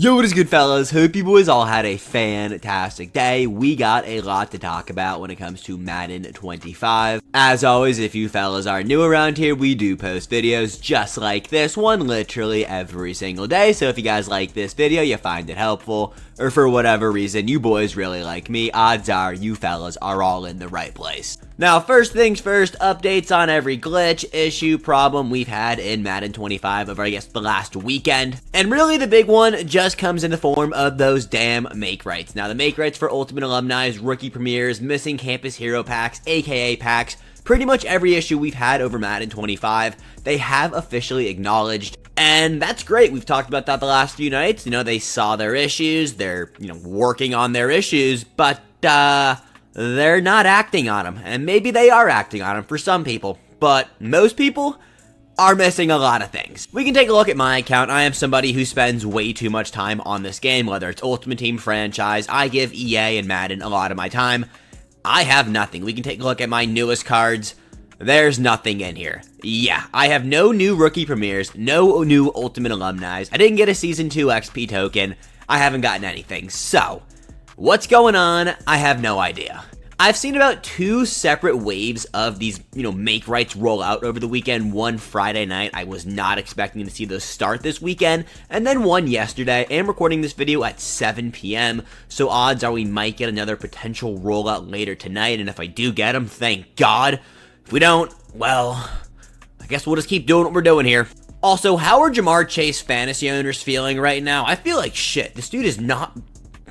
Yo, what is good, fellas? Hope you boys all had a fantastic day. We got a lot to talk about when it comes to Madden 25. As always, if you fellas are new around here, we do post videos just like this one literally every single day. So if you guys like this video, you find it helpful, or for whatever reason you boys really like me, odds are you fellas are all in the right place. Now, first things first, updates on every glitch, issue, problem we've had in Madden 25 over, I guess, the last weekend. And really the big one just comes in the form of those damn Makerights. Now, the Makerights for Ultimate Alumni, rookie premieres, missing campus hero packs, aka packs, pretty much every issue we've had over Madden 25, they have officially acknowledged. And that's great. We've talked about that the last few nights. You know, they saw their issues, they're, working on their issues, but, they're not acting on them, and maybe they are acting on them for some people, but most people are missing a lot of things. We can take a look at my account. I am somebody who spends way too much time on this game, whether it's Ultimate Team, franchise. I give EA and Madden a lot of my time. I have nothing. We can take a look at my newest cards. There's nothing in here. Yeah, I have no new rookie premieres, no new Ultimate Alumni. I didn't get a Season 2 XP token. I haven't gotten anything, so what's going on? I have no idea. I've seen about 2 separate waves of these, Makerights roll out over the weekend. One Friday night. I was not expecting to see those start this weekend. And then one yesterday. I am recording this video at 7 p.m. So odds are we might get another potential rollout later tonight. And if I do get them, thank God. If we don't, well, I guess we'll just keep doing what we're doing here. Also, how are Jamar Chase fantasy owners feeling right now? I feel like shit. This dude is not...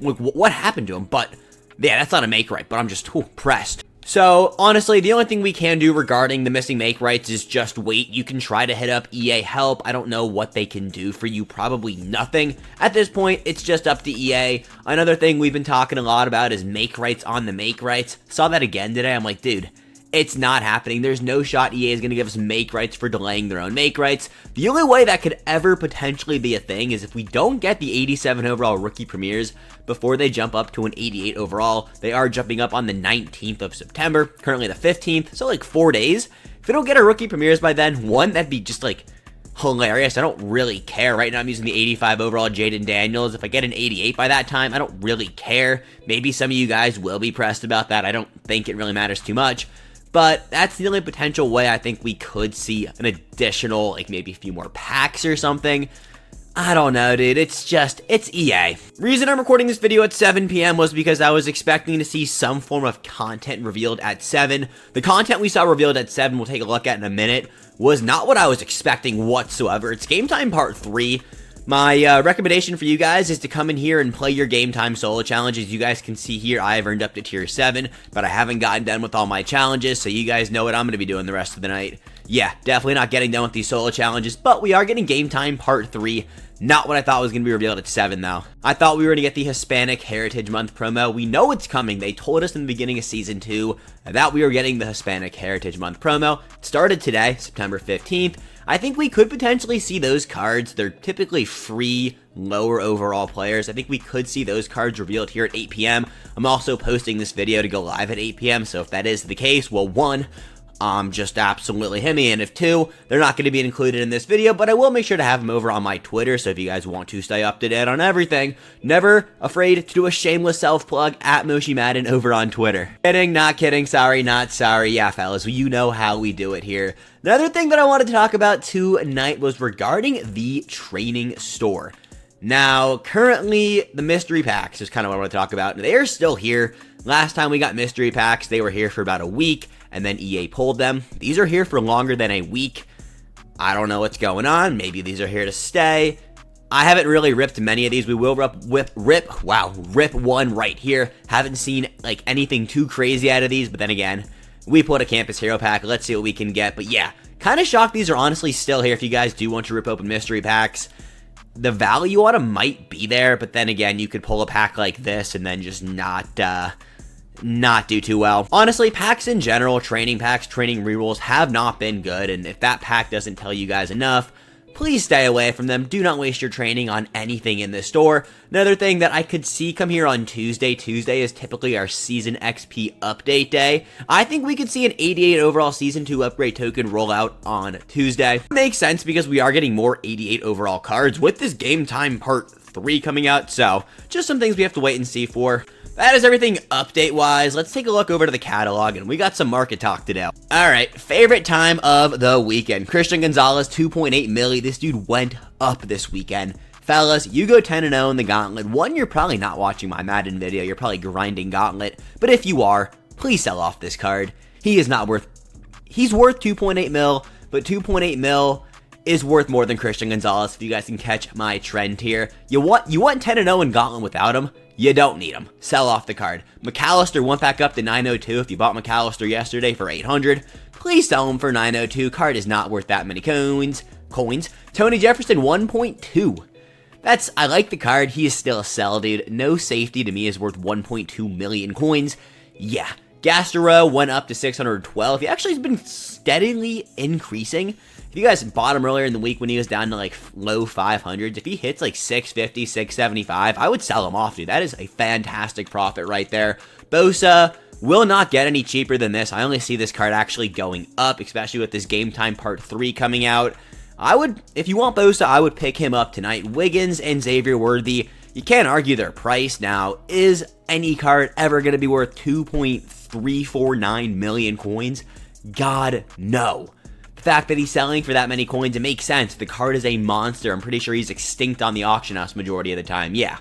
Like, what happened to him? But yeah, that's not a Makeright, but I'm just pressed. So, honestly, the only thing we can do regarding the missing Makerights is just wait. You can try to hit up EA Help. I don't know what they can do for you. Probably nothing. At this point, it's just up to EA. Another thing we've been talking a lot about is Makerights on the Makerights. Saw that again today. I'm like, dude, it's not happening. There's no shot EA is going to give us Makerights for delaying their own Makerights. The only way that could ever potentially be a thing is if we don't get the 87 overall rookie premieres before they jump up to an 88 overall. They are jumping up on the 19th of September, currently the 15th, so like 4 days. If we don't get our rookie premieres by then, one, that'd be just like hilarious. I don't really care. Right now I'm using the 85 overall Jaden Daniels. If I get an 88 by that time, I don't really care. Maybe some of you guys will be pressed about that. I don't think it really matters too much. But that's the only potential way I think we could see an additional, like maybe a few more packs or something. I don't know, dude. It's EA. Reason I'm recording this video at 7 p.m. was because I was expecting to see some form of content revealed at 7. The content we saw revealed at 7, we'll take a look at in a minute, was not what I was expecting whatsoever. It's Game Time Part 3. My recommendation for you guys is to come in here and play your Game Time solo challenges. You guys can see here I've earned up to tier 7, but I haven't gotten done with all my challenges, so you guys know what I'm going to be doing the rest of the night. Yeah, definitely not getting done with these solo challenges, but we are getting Game Time Part 3. Not what I thought was going to be revealed at 7, though. I thought we were going to get the Hispanic Heritage Month promo. We know it's coming. They told us in the beginning of Season 2 that we were getting the Hispanic Heritage Month promo. It started today, September 15th. I think we could potentially see those cards. They're typically free, lower overall players. I think we could see those cards revealed here at 8 p.m. I'm also posting this video to go live at 8 p.m., so if that is the case, well, 1, just absolutely hit me, and if 2, they're not going to be included in this video, but I will make sure to have them over on my Twitter, so if you guys want to stay up to date on everything, never afraid to do a shameless self-plug at Moshi Madden over on Twitter. Kidding, not kidding, sorry, not sorry. Yeah, fellas, you know how we do it here. Another thing that I wanted to talk about tonight was regarding the training store. Now, currently, the mystery packs is kind of what I want to talk about. They are still here. Last time we got mystery packs, they were here for about a week, and then EA pulled them. These are here for longer than a week. I don't know what's going on. Maybe these are here to stay. I haven't really ripped many of these. We will rip one right here. Haven't seen like anything too crazy out of these, but then again, we put a campus hero pack. Let's see what we can get. But yeah, kind of shocked these are honestly still here if you guys do want to rip open mystery packs. The value on them might be there, but then again, you could pull a pack like this and then just not do too well. Honestly, packs in general, training packs, training rerolls have not been good, and if that pack doesn't tell you guys enough, please stay away from them. Do not waste your training on anything in this store. Another thing that I could see come here on Tuesday. Tuesday is typically our Season XP update day. I think we could see an 88 overall Season 2 upgrade token roll out on Tuesday. Makes sense because we are getting more 88 overall cards with this Game Time Part 3. 3 coming out, so just some things we have to wait and see for. That is everything update-wise. Let's take a look over to the catalog, and we got some market talk to do. Alright, favorite time of the weekend. Christian Gonzalez, 2.8 milli. This dude went up this weekend. Fellas, you go 10-0 in the Gauntlet. One, you're probably not watching my Madden video. You're probably grinding Gauntlet. But if you are, please sell off this card. He's worth 2.8 mil, but 2.8 mil is worth more than Christian Gonzalez, if you guys can catch my trend here. You want 10-0 in Gauntlet without him? You don't need him. Sell off the card. McAllister went back up to 902. If you bought McAllister yesterday for 800, please sell him for 902. Card is not worth that many coins. Tony Jefferson, 1.2. I like the card. He is still a sell, dude. No safety to me is worth 1.2 million coins. Yeah. Gastero went up to 612. He actually has been steadily increasing. If you guys bought him earlier in the week when he was down to like low 500s, if he hits like 650, 675, I would sell him off, dude. That is a fantastic profit right there. Bosa will not get any cheaper than this. I only see this card actually going up, especially with this Game Time Part 3 coming out. If you want Bosa, I would pick him up tonight. Wiggins and Xavier Worthy, you can't argue their price. Now, is any card ever going to be worth 2.349 million coins? God, no. The fact that he's selling for that many coins, it makes sense. The card is a monster. I'm pretty sure he's extinct on the auction house majority of the time. Yeah.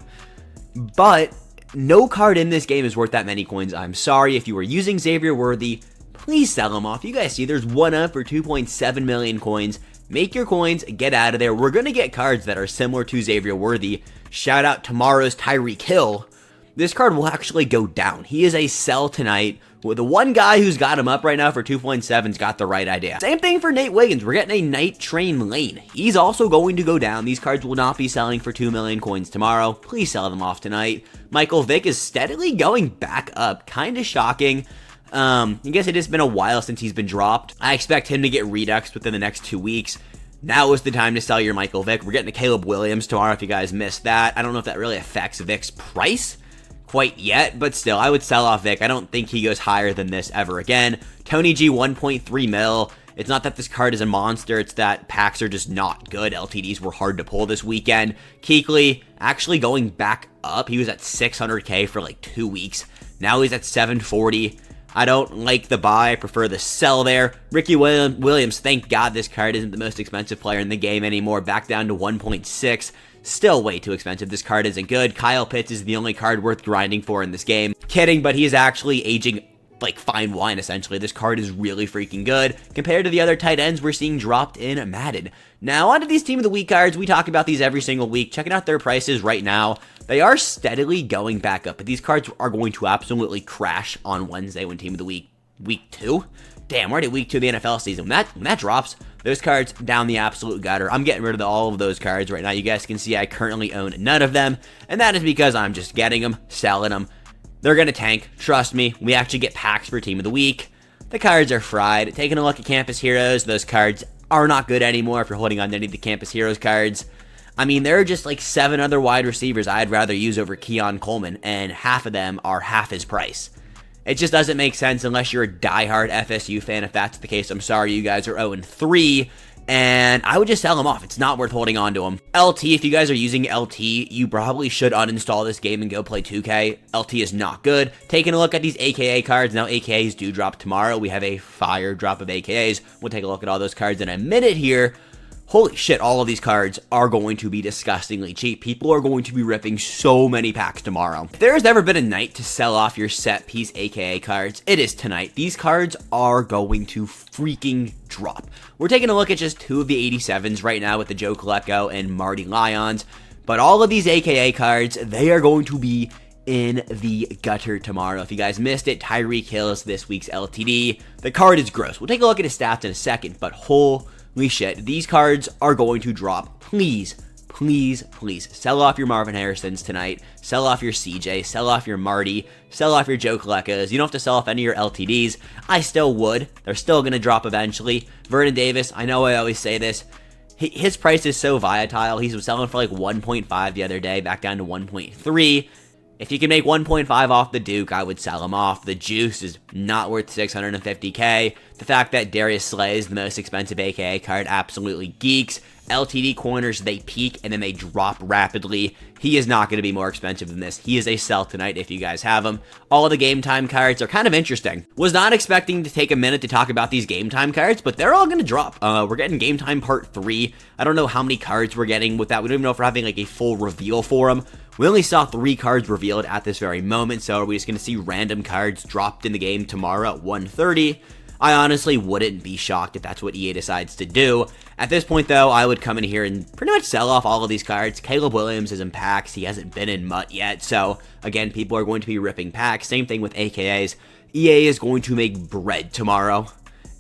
But no card in this game is worth that many coins. I'm sorry. If you were using Xavier Worthy, please sell him off. You guys see there's one up for 2.7 million coins. Make your coins, get out of there. We're going to get cards that are similar to Xavier Worthy. Shout out tomorrow's Tyreek Hill. This card will actually go down. He is a sell tonight. Well, the one guy who's got him up right now for 2.7's got the right idea. Same thing for Nate Wiggins. We're getting a Night Train Lane. He's also going to go down. These cards will not be selling for 2 million coins tomorrow. Please sell them off tonight. Michael Vick is steadily going back up. Kind of shocking. I guess it has been a while since he's been dropped. I expect him to get reduxed within the next 2 weeks. Now is the time to sell your Michael Vick. We're getting a Caleb Williams tomorrow if you guys missed that. I don't know if that really affects Vick's price quite yet, but still, I would sell off Vick. I don't think he goes higher than this ever again. Tony G, 1.3 mil. It's not that this card is a monster, it's that packs are just not good. LTDs were hard to pull this weekend. Kuechly actually going back up. He was at 600k for like 2 weeks. Now he's at 740. I don't like the buy. I prefer the sell there. Ricky Williams, thank God this card isn't the most expensive player in the game anymore. Back down to 1.6. Still way too expensive. This card isn't good. Kyle Pitts is the only card worth grinding for in this game. Kidding, but he is actually aging like fine wine, essentially. This card is really freaking good compared to the other tight ends we're seeing dropped in Madden. Now, onto these Team of the Week cards. We talk about these every single week. Checking out their prices right now. They are steadily going back up, but these cards are going to absolutely crash on Wednesday when Team of the Week 2? Damn, we're already week 2 of the NFL season. When that drops, those cards down the absolute gutter. I'm getting rid of all of those cards right now. You guys can see I currently own none of them, and that is because I'm just getting them, selling them. They're going to tank. Trust me. We actually get packs for Team of the Week. The cards are fried. Taking a look at Campus Heroes, those cards are not good anymore if you're holding on to any of the Campus Heroes cards. I mean, there are just like 7 other wide receivers I'd rather use over Keon Coleman, and half of them are half his price. It just doesn't make sense unless you're a diehard FSU fan. If that's the case, I'm sorry, you guys are 0-3, and I would just sell them off. It's not worth holding on to them. LT, if you guys are using LT, you probably should uninstall this game and go play 2K. LT is not good. Taking a look at these AKA cards. Now, AKAs do drop tomorrow. We have a fire drop of AKAs. We'll take a look at all those cards in a minute here. Holy shit, all of these cards are going to be disgustingly cheap. People are going to be ripping so many packs tomorrow. If there has ever been a night to sell off your set piece AKA cards, it is tonight. These cards are going to freaking drop. We're taking a look at just 2 of the 87s right now with the Joe Colecco and Marty Lyons. But all of these AKA cards, they are going to be in the gutter tomorrow. If you guys missed it, Tyreek Hill is this week's LTD. The card is gross. We'll take a look at his stats in a second, but holy shit, these cards are going to drop. Please, please, please sell off your Marvin Harrisons tonight. Sell off your CJ. Sell off your Marty. Sell off your Joe Coleccos. You don't have to sell off any of your LTDs. I still would. They're still going to drop eventually. Vernon Davis, I know I always say this. His price is so volatile. He was selling for like 1.5 the other day, back down to 1.3. If you can make 1.5 off the Duke, I would sell him off. The Juice is not worth 650k. The fact that Darius Slay is the most expensive AKA card absolutely geeks. LTD corners, they peak and then they drop rapidly. He is not going to be more expensive than this. He is a sell tonight if you guys have him. All the game time cards are kind of interesting. Was not expecting to take a minute to talk about these game time cards, but they're all going to drop. We're getting game time part 3. I don't know how many cards we're getting with that. We don't even know if we're having like a full reveal for them. We only saw 3 cards revealed at this very moment, so are we just going to see random cards dropped in the game tomorrow at 1:30? I honestly wouldn't be shocked if that's what EA decides to do. At this point, though, I would come in here and pretty much sell off all of these cards. Caleb Williams is in packs. He hasn't been in MUT yet, so again, people are going to be ripping packs. Same thing with AKAs. EA is going to make bread tomorrow,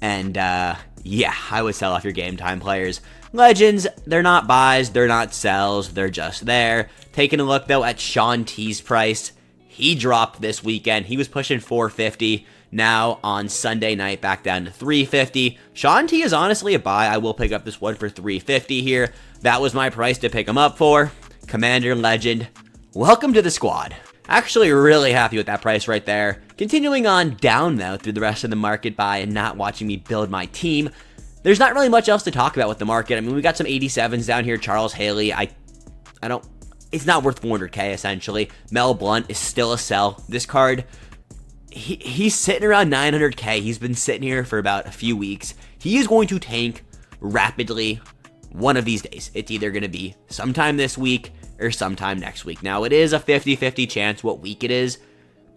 and yeah, I would sell off your game time players. Legends, they're not buys, they're not sells, they're just there. Taking a look, though, at Sean T's price. He dropped this weekend. He was pushing 450. Now on Sunday night, back down to 350. Sean T is honestly a buy. I will pick up this one for 350 here. That was my price to pick him up for. Commander Legend, welcome to the squad. Actually really happy with that price right there. Continuing on down, though, through the rest of the market buy and not watching me build my team. There's not really much else to talk about with the market. I mean, we got some 87s down here. Charles Haley, I don't, it's not worth 400k essentially. Mel Blount is still a sell. This card, he's sitting around 900k. He's been sitting here for about a few weeks. He is going to tank rapidly one of these days. It's either going to be sometime this week or sometime next week. Now, it is a 50-50 chance what week it is,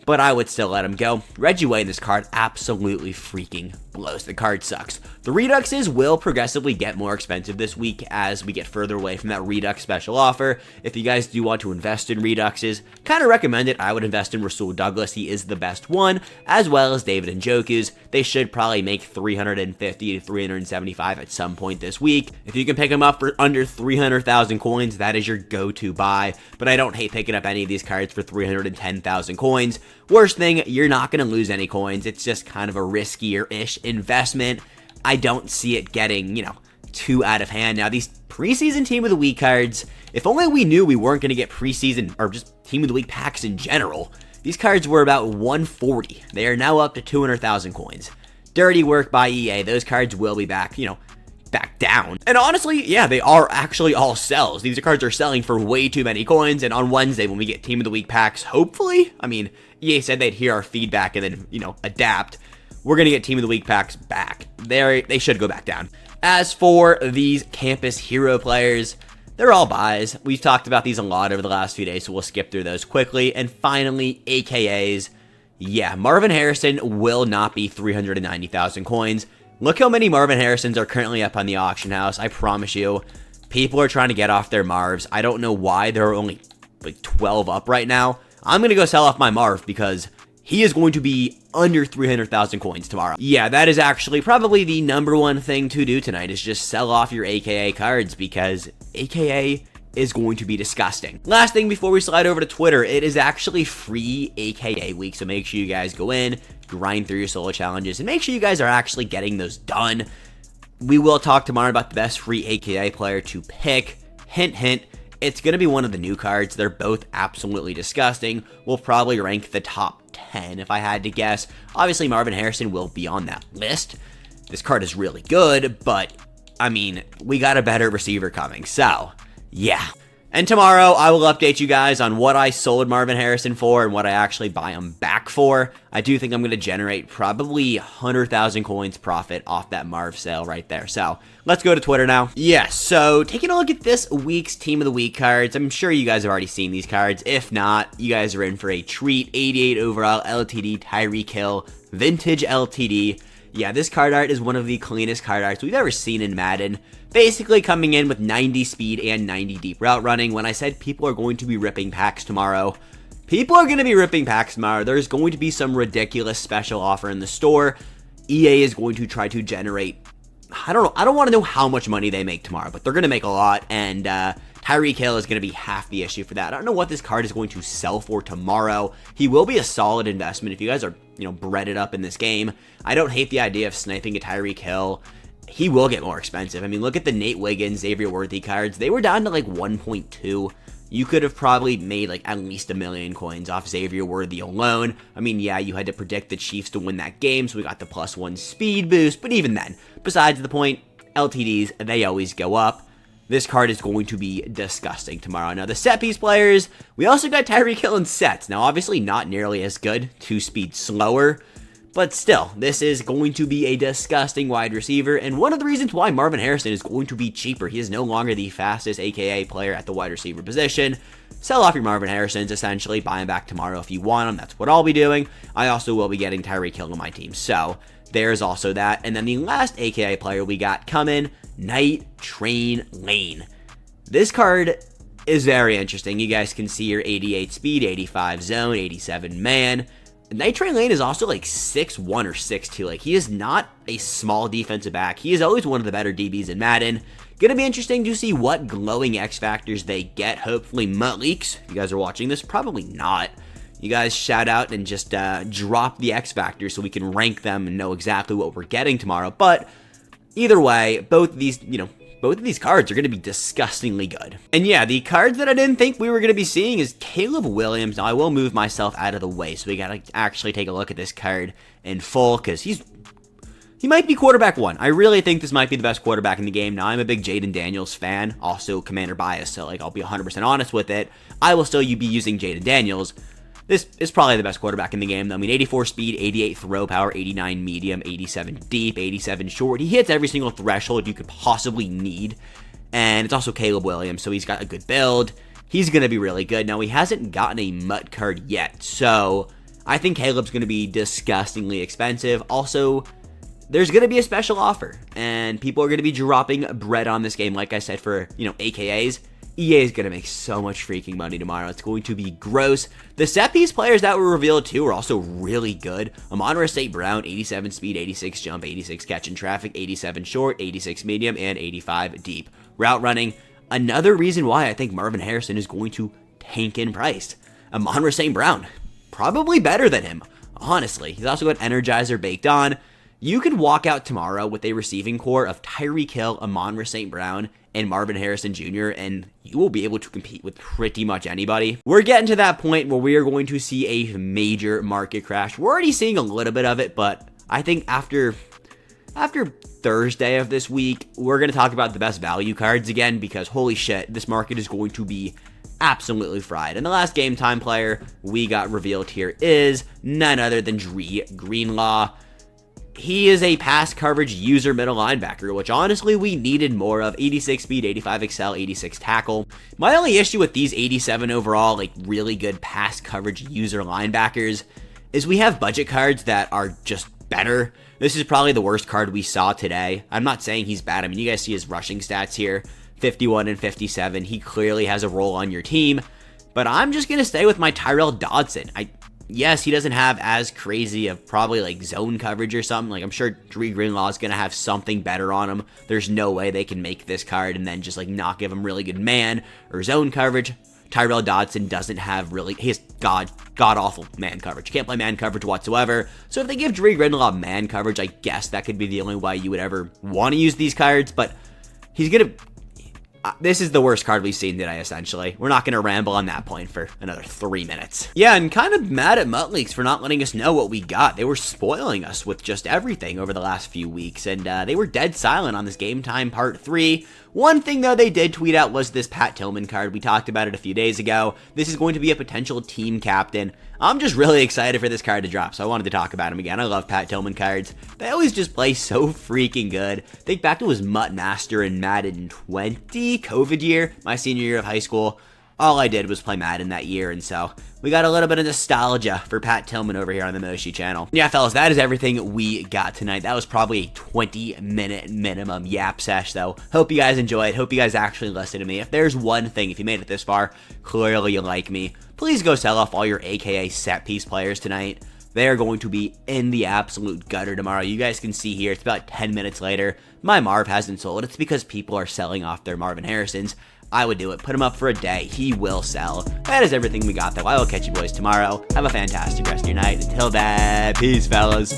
but I would still let him go. Reggie Way in this card absolutely freaking blows. The card sucks. The Reduxes will progressively get more expensive this week as we get further away from that Redux special offer. If you guys do want to invest in Reduxes, kind of recommend it. I would invest in Rasul Douglas. He is the best one, as well as David Njoku's. They should probably make 350 to 375 at some point this week. If you can pick them up for under 300,000 coins, that is your go-to buy, but I don't hate picking up any of these cards for 310,000 coins. Worst thing, you're not going to lose any coins. It's just kind of a riskier-ish investment. I don't see it getting, too out of hand. Now, these preseason Team of the Week cards, if only we knew we weren't going to get preseason or just Team of the Week packs in general. These cards were about 140. They are now up to 200,000 coins. Dirty work by EA. Those cards will be back, back down. And honestly, yeah, they are actually all sells. These cards are selling for way too many coins, and on Wednesday when we get Team of the Week packs, hopefully, I mean, EA said they'd hear our feedback and then, adapt. We're going to get Team of the Week packs back. They should go back down. As for these campus hero players, they're all buys. We've talked about these a lot over the last few days, so we'll skip through those quickly. And finally, AKAs. Yeah, Marvin Harrison will not be 390,000 coins. Look how many Marvin Harrisons are currently up on the auction house. I promise you, people are trying to get off their Marvs. I don't know why there are only like 12 up right now. I'm going to go sell off my Marv because he is going to be under 300,000 coins tomorrow. Yeah, that is actually probably the number one thing to do tonight is just sell off your AKA cards because AKA is going to be disgusting. Last thing before we slide over to Twitter, it is actually free AKA week, so make sure you guys go in, grind through your solo challenges, and make sure you guys are actually getting those done. We will talk tomorrow about the best free AKA player to pick. Hint, hint. It's going to be one of the new cards. They're both absolutely disgusting. We'll probably rank the top 10 if I had to guess. Obviously, Marvin Harrison will be on that list. This card is really good, but, I mean, we got a better receiver coming. So, yeah. And tomorrow, I will update you guys on what I sold Marvin Harrison for and what I actually buy him back for. I do think I'm going to generate probably 100,000 coins profit off that Marv sale right there. So, let's go to Twitter now. Yes, so taking a look at this week's Team of the Week cards. I'm sure you guys have already seen these cards. If not, you guys are in for a treat. 88 overall LTD Tyreek Hill, vintage LTD. Yeah, this card art is one of the cleanest card arts we've ever seen in Madden. Basically coming in with 90 speed and 90 deep route running. When I said people are going to be ripping packs tomorrow, people are going to be ripping packs tomorrow. There's going to be some ridiculous special offer in the store. EA is going to try to generate, I don't want to know how much money they make tomorrow, but they're going to make a lot, and Tyreek Hill is going to be half the issue for that. I don't know what this card is going to sell for tomorrow. He will be a solid investment if you guys are, breaded up in this game. I don't hate the idea of sniping a Tyreek Hill. He will get more expensive. I mean, look at the Nate Wiggins, Xavier Worthy cards. They were down to like 1.2. You could have probably made like at least 1 million coins off Xavier Worthy alone. I mean, yeah, you had to predict the Chiefs to win that game, so we got the +1 speed boost. But even then, besides the point, LTDs, they always go up. This card is going to be disgusting tomorrow. Now, the set piece players, we also got Tyreek Hill in sets. Now, obviously not nearly as good, 2-speed slower, but still, this is going to be a disgusting wide receiver, and one of the reasons why Marvin Harrison is going to be cheaper. He is no longer the fastest AKA player at the wide receiver position. Sell off your Marvin Harrisons, essentially. Buy him back tomorrow if you want him. That's what I'll be doing. I also will be getting Tyreek Hill on my team, so there's also that. And then the last AKA player we got coming, Night Train Lane. This card is very interesting. You guys can see your 88 speed, 85 zone, 87 man. Night Train Lane is also like 6'1 or 6'2. Like, he is not a small defensive back. He is always one of the better DBs in Madden. Gonna be interesting to see what glowing X factors they get. Hopefully leaks. If you guys are watching this, probably not. You guys shout out and just drop the X factors so we can rank them and know exactly what we're getting tomorrow. But either way, both of these cards are going to be disgustingly good. And yeah, the cards that I didn't think we were going to be seeing is Caleb Williams. Now, I will move myself out of the way, so we got to actually take a look at this card in full, because he might be quarterback one. I really think this might be the best quarterback in the game. Now, I'm a big Jaden Daniels fan, also commander bias, so like I'll be 100% honest with it. I will still be using Jaden Daniels. This is probably the best quarterback in the game, though. I mean, 84 speed, 88 throw power, 89 medium, 87 deep, 87 short. He hits every single threshold you could possibly need. And it's also Caleb Williams, so he's got a good build. He's going to be really good. Now, he hasn't gotten a MUT card yet, so I think Caleb's going to be disgustingly expensive. Also, there's going to be a special offer, and people are going to be dropping bread on this game, like I said, for, AKAs. EA is going to make so much freaking money tomorrow. It's going to be gross. The set piece players that were revealed too are also really good. Amon-Ra St. Brown, 87 speed, 86 jump, 86 catch in traffic, 87 short, 86 medium, and 85 deep. Route running, another reason why I think Marvin Harrison is going to tank in price. Amon-Ra St. Brown, probably better than him, honestly. He's also got Energizer baked on. You could walk out tomorrow with a receiving core of Tyreek Hill, Amon-Ra St. Brown, and Marvin Harrison Jr., and you will be able to compete with pretty much anybody. We're getting to that point where we are going to see a major market crash. We're already seeing a little bit of it, but I think after Thursday of this week, we're going to talk about the best value cards again, because holy shit, this market is going to be absolutely fried. And the last game time player we got revealed here is none other than Dre Greenlaw. He is a pass coverage user middle linebacker, which honestly we needed more of. 86 speed, 85 excel, 86 tackle. My only issue with these 87 overall, like really good pass coverage user linebackers, is we have budget cards that are just better. This is probably the worst card we saw today. I'm not saying he's bad. I mean, you guys see his rushing stats here, 51 and 57. He clearly has a role on your team, but I'm just going to stay with my Tyrell Dodson. Yes, he doesn't have as crazy of probably like zone coverage or something. Like, I'm sure Dre Greenlaw is going to have something better on him. There's no way they can make this card and then just like not give him really good man or zone coverage. Tyrell Dodson doesn't have really, he has god-awful man coverage. Can't play man coverage whatsoever. So if they give Dre Greenlaw man coverage, I guess that could be the only way you would ever want to use these cards. But he's going to, this is the worst card we've seen today, essentially. We're not going to ramble on that point for another 3 minutes. Yeah, and kind of mad at MUT for not letting us know what we got. They were spoiling us with just everything over the last few weeks, and they were dead silent on this Game Time Part 3. One thing, though, they did tweet out was this Pat Tillman card. We talked about it a few days ago. This is going to be a potential team captain. I'm just really excited for this card to drop, so I wanted to talk about him again. I love Pat Tillman cards. They always just play so freaking good. Think back to his MUT Master in Madden 20, COVID year, my senior year of high school. All I did was play Madden that year, and so we got a little bit of nostalgia for Pat Tillman over here on the Moshi channel. Yeah, fellas, that is everything we got tonight. That was probably a 20-minute minimum yap sesh, though. Hope you guys enjoyed. Hope you guys actually listened to me. If there's one thing, if you made it this far, clearly you like me, please go sell off all your AKA set piece players tonight. They are going to be in the absolute gutter tomorrow. You guys can see here, it's about 10 minutes later. My Marv hasn't sold. It's because people are selling off their Marvin Harrisons. I would do it. Put him up for a day. He will sell. That is everything we got, though. I will catch you boys tomorrow. Have a fantastic rest of your night. Until then, peace, fellas.